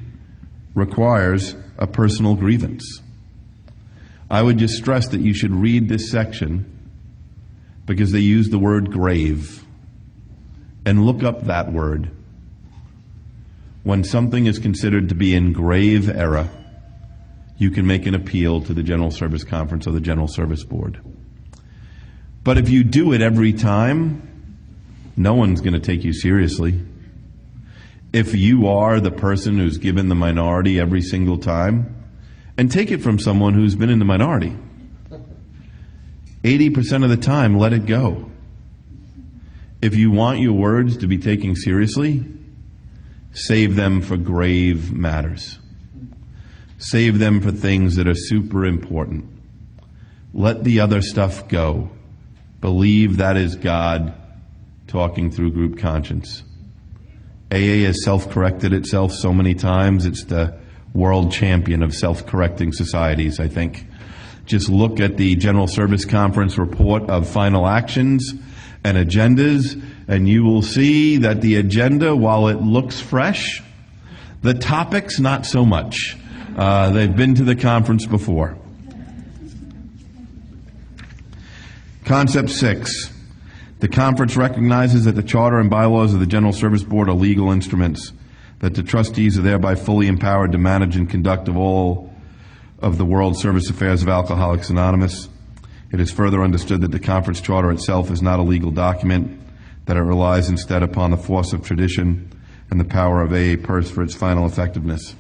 [SPEAKER 2] requires a personal grievance. I would just stress that you should read this section because they use the word grave, and look up that word. When something is considered to be in grave error, you can make an appeal to the General Service Conference or the General Service Board. But if you do it every time, no one's going to take you seriously. If you are the person who's given the minority every single time, and take it from someone who's been in the minority, 80% of the time, let it go. If you want your words to be taken seriously, save them for grave matters. Save them for things that are super important. Let the other stuff go. Believe that is God talking through group conscience. AA has self-corrected itself so many times. It's the world champion of self-correcting societies, I think. Just look at the General Service Conference report of final actions and agendas, and you will see that the agenda, while it looks fresh, the topics not so much. They've been to the conference before. Concept 6. The conference recognizes that the charter and bylaws of the General Service Board are legal instruments, that the trustees are thereby fully empowered to manage and conduct of all of the world service affairs of Alcoholics Anonymous. It is further understood that the conference charter itself is not a legal document, that it relies instead upon the force of tradition and the power of AA purse for its final effectiveness.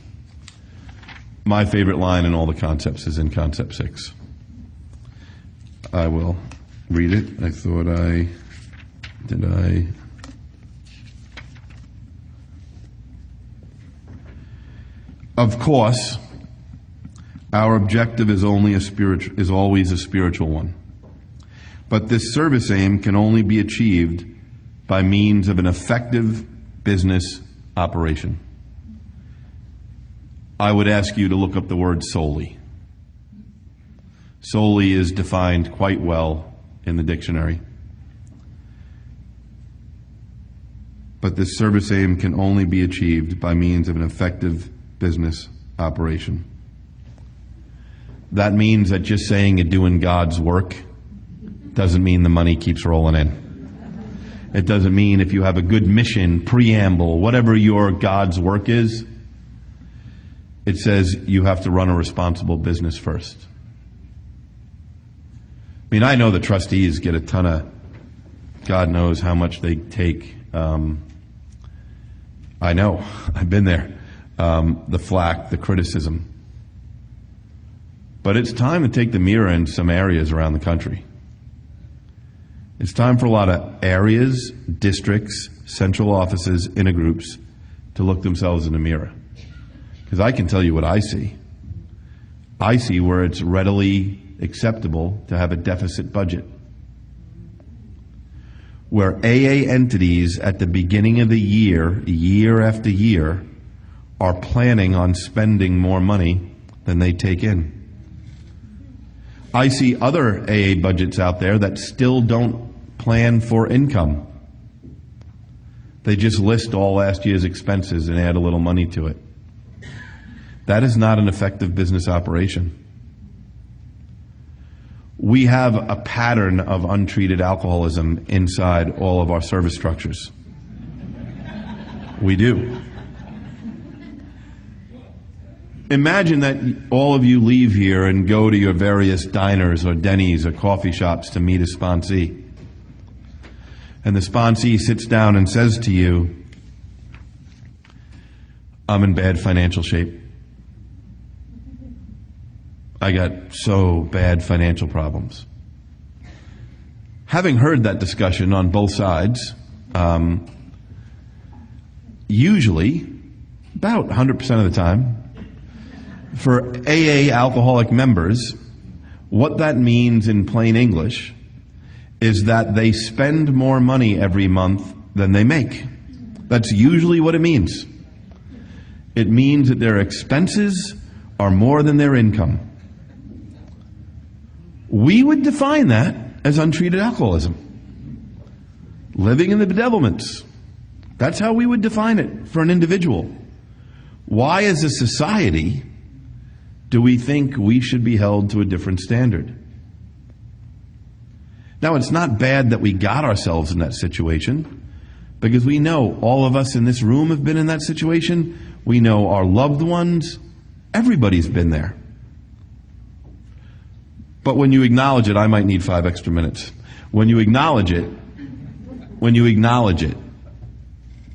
[SPEAKER 2] My favorite line in all the concepts is in Concept 6. I will read it. I thought did I? Of course, our objective is always a spiritual one. But this service aim can only be achieved by means of an effective business operation. I would ask you to look up the word solely. Solely is defined quite well in the dictionary. But this service aim can only be achieved by means of an effective business operation. That means that just saying you're doing God's work doesn't mean the money keeps rolling in. It doesn't mean if you have a good mission, preamble, whatever your God's work is, it says you have to run a responsible business first. I mean, I know the trustees get a ton of, God knows how much they take. I know, I've been there. The flack, the criticism. But it's time to take the mirror in some areas around the country. It's time for a lot of areas, districts, central offices, intergroups to look themselves in the mirror. Because I can tell you what I see. I see where it's readily acceptable to have a deficit budget. Where AA entities at the beginning of the year after year, are planning on spending more money than they take in. I see other AA budgets out there that still don't plan for income. They just list all last year's expenses and add a little money to it. That is not an effective business operation. We have a pattern of untreated alcoholism inside all of our service structures. We do. Imagine that all of you leave here and go to your various diners or Denny's or coffee shops to meet a sponsee. And the sponsee sits down and says to you, I'm in bad financial shape. I got so bad financial problems. Having heard that discussion on both sides, usually, about 100% of the time, for AA alcoholic members, what that means in plain English is that they spend more money every month than they make. That's usually what it means. It means that their expenses are more than their income. We would define that as untreated alcoholism. Living in the bedevilments. That's how we would define it for an individual. Why, as a society, do we think we should be held to a different standard? Now, it's not bad that we got ourselves in that situation, because we know all of us in this room have been in that situation. We know our loved ones. Everybody's been there. But when you acknowledge it, I might need 5 extra minutes. When you acknowledge it,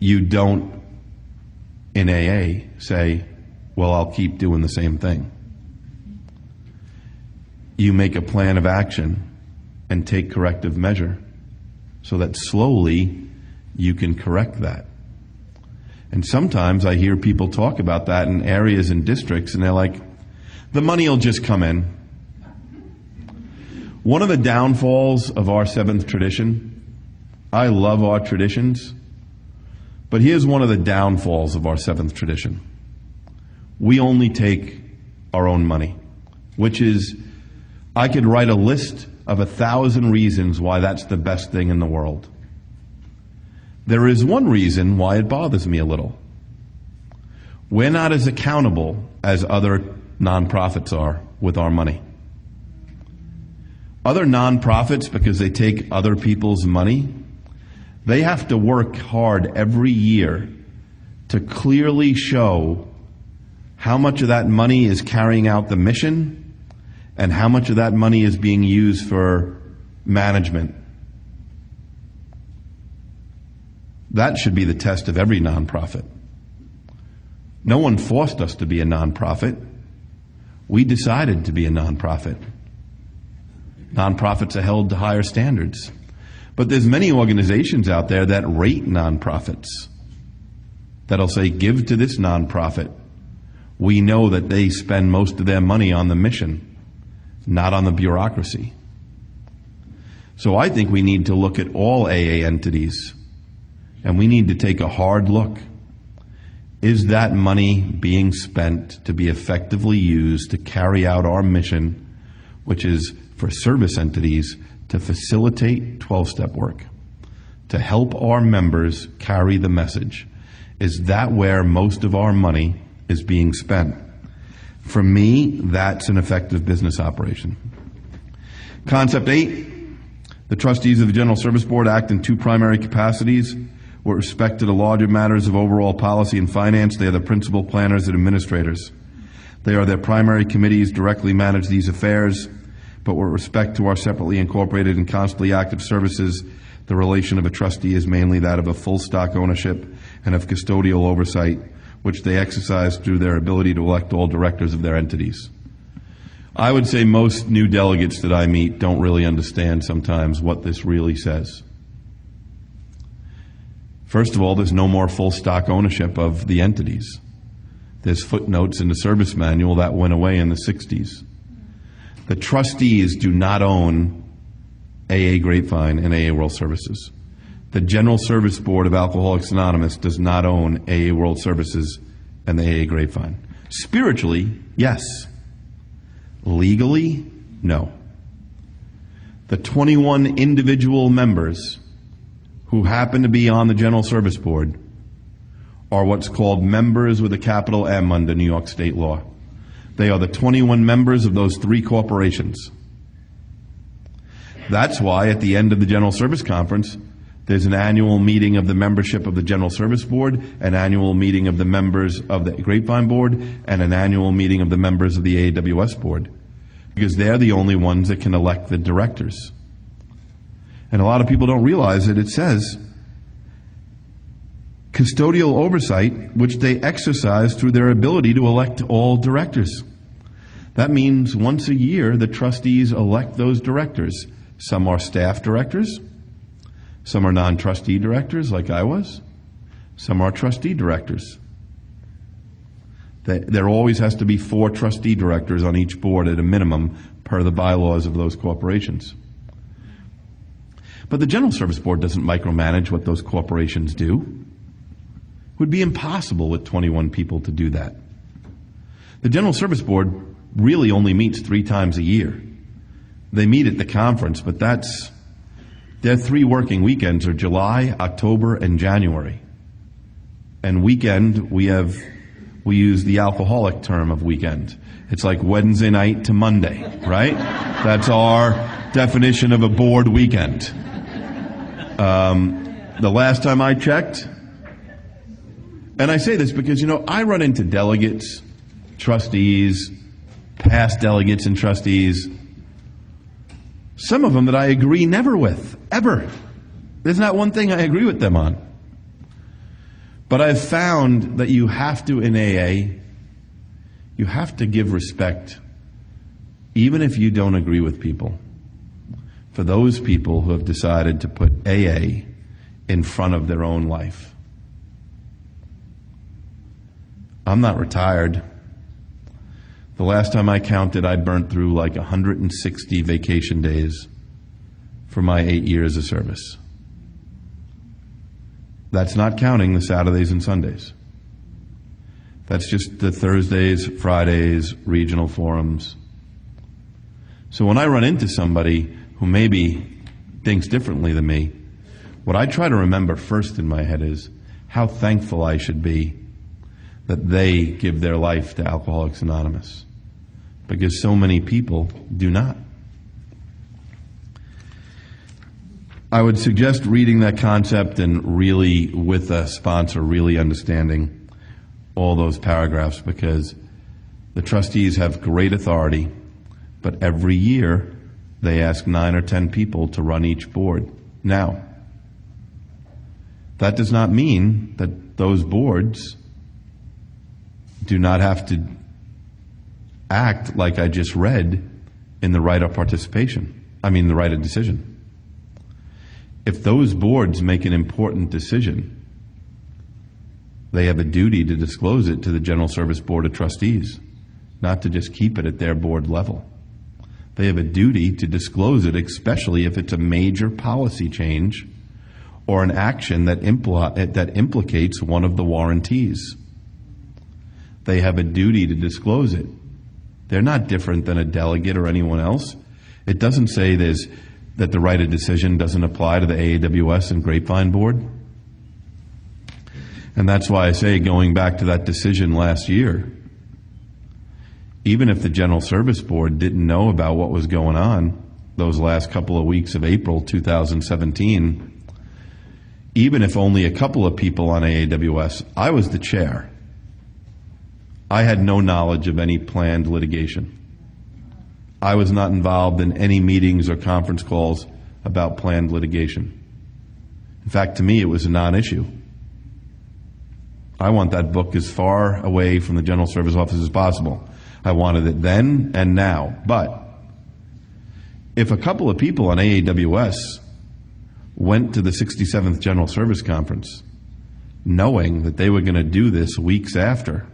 [SPEAKER 2] you don't, in AA, say, well, I'll keep doing the same thing. You make a plan of action and take corrective measure so that slowly you can correct that. And sometimes I hear people talk about that in areas and districts, and they're like, the money will just come in. One of the downfalls of our seventh tradition, I love our traditions, but here's one of the downfalls of our seventh tradition. We only take our own money, which is, I could write a list of 1,000 reasons why that's the best thing in the world. There is one reason why it bothers me a little. We're not as accountable as other nonprofits are with our money. Other nonprofits, because they take other people's money, they have to work hard every year to clearly show how much of that money is carrying out the mission and how much of that money is being used for management. That should be the test of every nonprofit. No one forced us to be a nonprofit. We decided to be a nonprofit. Nonprofits are held to higher standards. But there's many organizations out there that rate nonprofits, that'll say, give to this nonprofit. We know that they spend most of their money on the mission, not on the bureaucracy. So I think we need to look at all AA entities, and we need to take a hard look. Is that money being spent to be effectively used to carry out our mission, which is for service entities to facilitate 12-step work, to help our members carry the message? Is that where most of our money is being spent? For me, that's an effective business operation. Concept 8, the trustees of the General Service Board act in 2 primary capacities. With respect to the larger matters of overall policy and finance, they are the principal planners and administrators. They are their primary committees, directly manage these affairs. But with respect to our separately incorporated and constantly active services, the relation of a trustee is mainly that of a full stock ownership and of custodial oversight, which they exercise through their ability to elect all directors of their entities. I would say most new delegates that I meet don't really understand sometimes what this really says. First of all, there's no more full stock ownership of the entities. There's footnotes in the service manual that went away in the 60s. The trustees do not own AA Grapevine and AA World Services. The General Service Board of Alcoholics Anonymous does not own AA World Services and the AA Grapevine. Spiritually, yes. Legally, no. The 21 individual members who happen to be on the General Service Board are what's called members with a capital M under New York state law. They are the 21 members of those three corporations. That's why at the end of the General Service Conference, there's an annual meeting of the membership of the General Service Board, an annual meeting of the members of the Grapevine Board, and an annual meeting of the members of the AWS Board, because they're the only ones that can elect the directors. And a lot of people don't realize that it says custodial oversight, which they exercise through their ability to elect all directors. That means once a year, the trustees elect those directors. Some are staff directors. Some are non-trustee directors, like I was. Some are trustee directors. There always has to be 4 trustee directors on each board at a minimum per the bylaws of those corporations. But the General Service Board doesn't micromanage what those corporations do. It would be impossible with 21 people to do that. The General Service Board really only meets 3 times a year. They meet at the conference, but their 3 working weekends are July, October, and January. And weekend, we use the alcoholic term of weekend. It's like Wednesday night to Monday, right? That's our definition of a board weekend. The last time I checked, and I say this because, I run into delegates, trustees, past delegates and trustees, some of them that I agree never with, ever. There's not one thing I agree with them on. But I've found that you have to, in AA, you have to give respect, even if you don't agree with people, for those people who have decided to put AA in front of their own life. I'm not retired. The last time I counted, I burnt through like 160 vacation days for my 8 years of service. That's not counting the Saturdays and Sundays. That's just the Thursdays, Fridays, regional forums. So when I run into somebody who maybe thinks differently than me, what I try to remember first in my head is how thankful I should be that they give their life to Alcoholics Anonymous, because so many people do not. I would suggest reading that concept and really, with a sponsor, really understanding all those paragraphs, because the trustees have great authority, but every year they ask 9 or 10 people to run each board. Now, that does not mean that those boards do not have to act like I just read in the right of participation. The right of decision. If those boards make an important decision, they have a duty to disclose it to the General Service Board of Trustees, not to just keep it at their board level. They have a duty to disclose it, especially if it's a major policy change or an action that implicates one of the warrantees. They have a duty to disclose it. They're not different than a delegate or anyone else. It doesn't say that the right of decision doesn't apply to the AAWS and Grapevine Board. And that's why I say, going back to that decision last year, even if the General Service Board didn't know about what was going on those last couple of weeks of April 2017, even if only a couple of people on AAWS, I was the chair. I had no knowledge of any planned litigation. I was not involved in any meetings or conference calls about planned litigation. In fact, to me, it was a non-issue. I want that book as far away from the General Service Office as possible. I wanted it then and now. But if a couple of people on AAWS went to the 67th General Service Conference knowing that they were going to do this weeks after,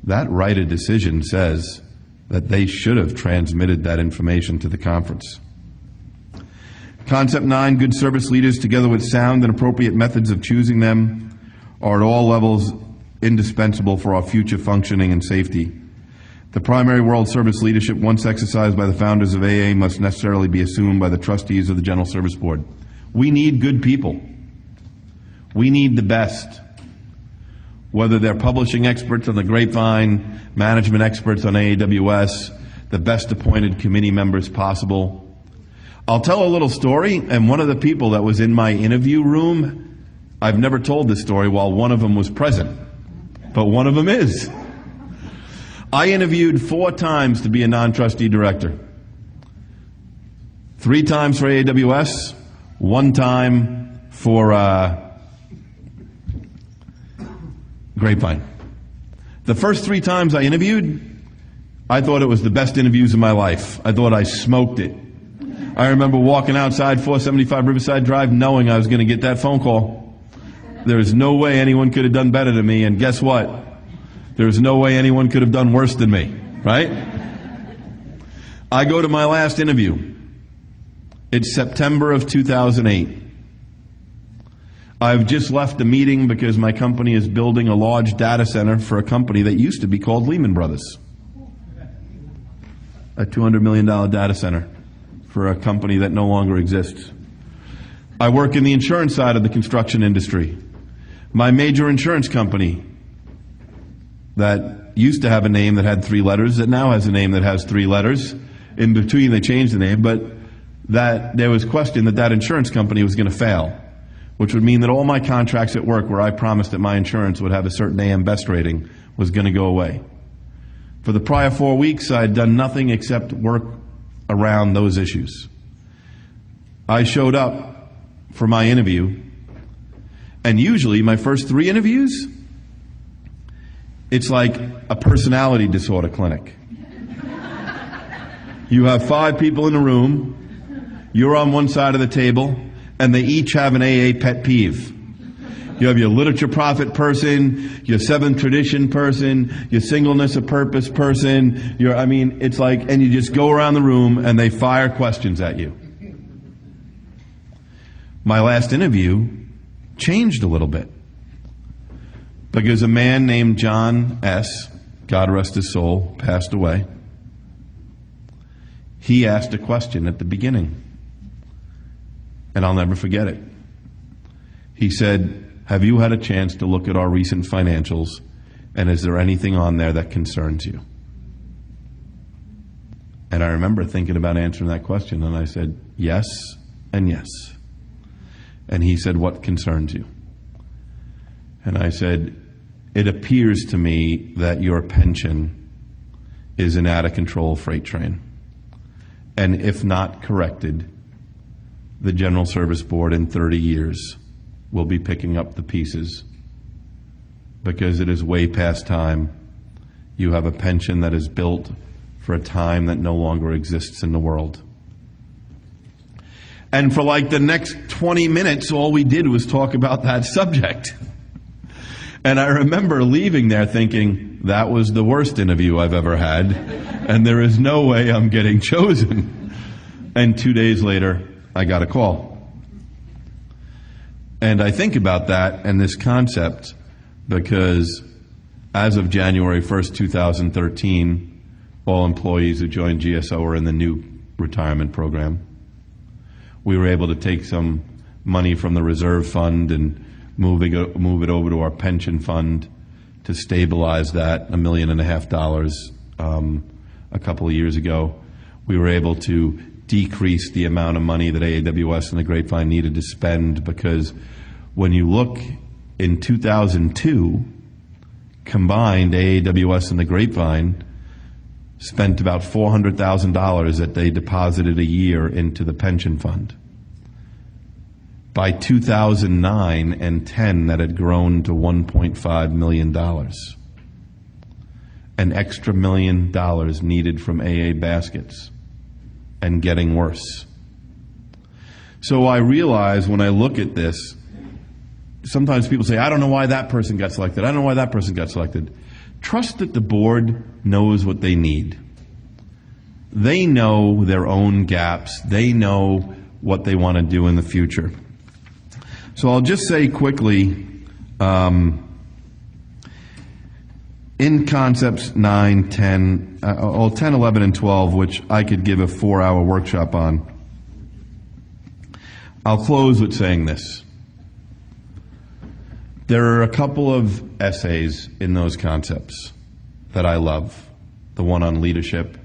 [SPEAKER 2] that right of decision says that they should have transmitted that information to the conference. Concept 9, good service leaders, together with sound and appropriate methods of choosing them, are at all levels indispensable for our future functioning and safety. The primary world service leadership once exercised by the founders of AA must necessarily be assumed by the trustees of the General Service Board. We need good people. We need the best. Whether they're publishing experts on the grapevine, management experts on AAWS, the best appointed committee members possible. I'll tell a little story, and one of the people that was in my interview room, I've never told this story while one of them was present, but one of them is. I interviewed 4 times to be a non-trustee director. 3 times for AAWS, 1 time for Grapevine. The first 3 times I interviewed, I thought it was the best interviews of my life. I thought I smoked it. I remember walking outside 475 Riverside Drive knowing I was going to get that phone call. There's no way anyone could have done better than me, and guess what? There's no way anyone could have done worse than me, right? I go to my last interview. It's September of 2008. I've just left a meeting because my company is building a large data center for a company that used to be called Lehman Brothers. A $200 million data center for a company that no longer exists. I work in the insurance side of the construction industry. My major insurance company that used to have a name that had 3 letters, that now has a name that has 3 letters. In between, they changed the name, but that there was question that insurance company was going to fail, which would mean that all my contracts at work where I promised that my insurance would have a certain AM Best rating was going to go away. For the prior 4 weeks, I had done nothing except work around those issues. I showed up for my interview, and usually my first 3 interviews, it's like a personality disorder clinic. You have 5 people in the room, you're on one side of the table, and they each have an AA pet peeve. You have your literature profit person, your seventh tradition person, your singleness of purpose person, it's like, and you just go around the room and they fire questions at you. My last interview changed a little bit because a man named John S., God rest his soul, passed away. He asked a question at the beginning, and I'll never forget it. He said, "Have you had a chance to look at our recent financials, and is there anything on there that concerns you?" And I remember thinking about answering that question, and I said, yes and yes. And he said, "What concerns you?" And I said, "It appears to me that your pension is an out-of-control freight train. And if not corrected, the General Service Board in 30 years will be picking up the pieces because it is way past time. You have a pension that is built for a time that no longer exists in the world." And for like the next 20 minutes, all we did was talk about that subject. And I remember leaving there thinking, that was the worst interview I've ever had, and there is no way I'm getting chosen. And 2 days later, I got a call. And I think about that and this concept because as of January 1st, 2013, all employees who joined GSO are in the new retirement program. We were able to take some money from the reserve fund and move it over to our pension fund to stabilize that, $1.5 million a couple of years ago. We were able to decrease the amount of money that AAWS and the Grapevine needed to spend because when you look in 2002, combined AAWS and the Grapevine spent about $400,000 that they deposited a year into the pension fund. By 2009 and 10, that had grown to $1.5 million. an extra $1 million needed from AA baskets, and getting worse. So I realize when I look at this, sometimes people say, I don't know why that person got selected. I don't know why that person got selected. Trust that the board knows what they need. They know their own gaps. They know what they want to do in the future. So I'll just say quickly, in concepts 9, 10, 10, 11, and 12, which I could give a 4-hour workshop on, I'll close with saying this. There are a couple of essays in those concepts that I love. The one on leadership.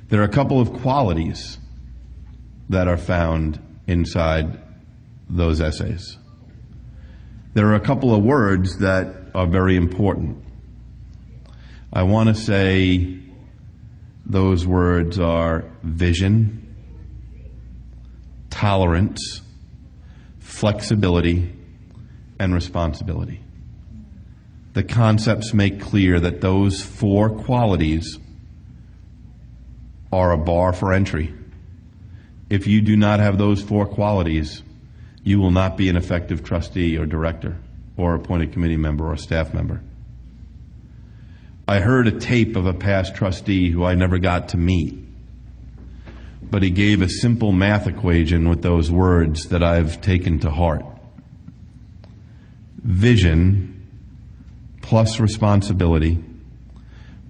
[SPEAKER 2] There are a couple of qualities that are found inside those essays. There are a couple of words that are very important. I want to say those words are vision, tolerance, flexibility, and responsibility. The concepts make clear that those 4 qualities are a bar for entry. If you do not have those 4 qualities, you will not be an effective trustee or director or appointed committee member or staff member. I heard a tape of a past trustee who I never got to meet, but he gave a simple math equation with those words that I've taken to heart. Vision plus responsibility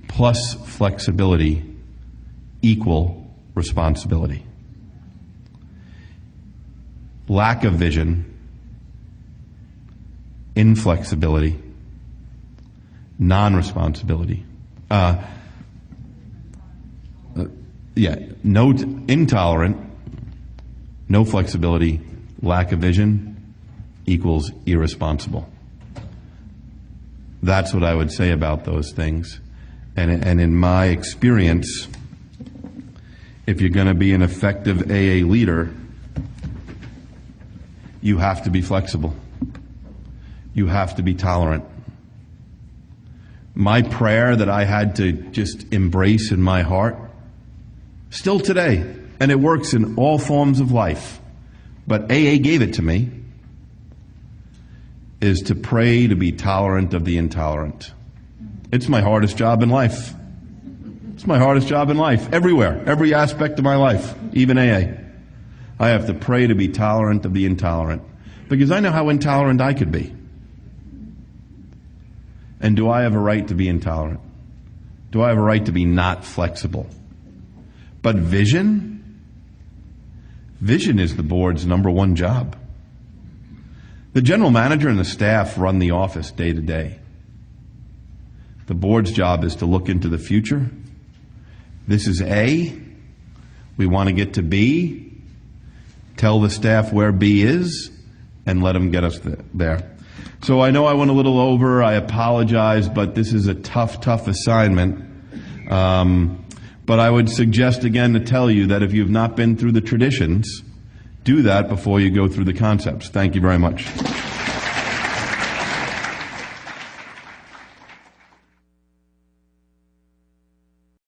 [SPEAKER 2] plus flexibility equal responsibility. Lack of vision, inflexibility, non-responsibility. Intolerant, no flexibility, lack of vision equals irresponsible. That's what I would say about those things. And in my experience, if you're going to be an effective AA leader, you have to be flexible. You have to be tolerant. My prayer that I had to just embrace in my heart, still today, and it works in all forms of life, but AA gave it to me, is to pray to be tolerant of the intolerant. It's my hardest job in life. It's my hardest job in life, everywhere, every aspect of my life, even AA. I have to pray to be tolerant of the intolerant, because I know how intolerant I could be. And do I have a right to be intolerant? Do I have a right to be not flexible? But vision is the board's number 1 job. The general manager and the staff run the office day to day. The board's job is to look into the future. This is A. We want to get to B. Tell the staff where B is and let them get us there. So I know I went a little over. I apologize, but this is a tough assignment. But I would suggest again to tell you that if you've not been through the traditions, do that before you go through the concepts. Thank you very much.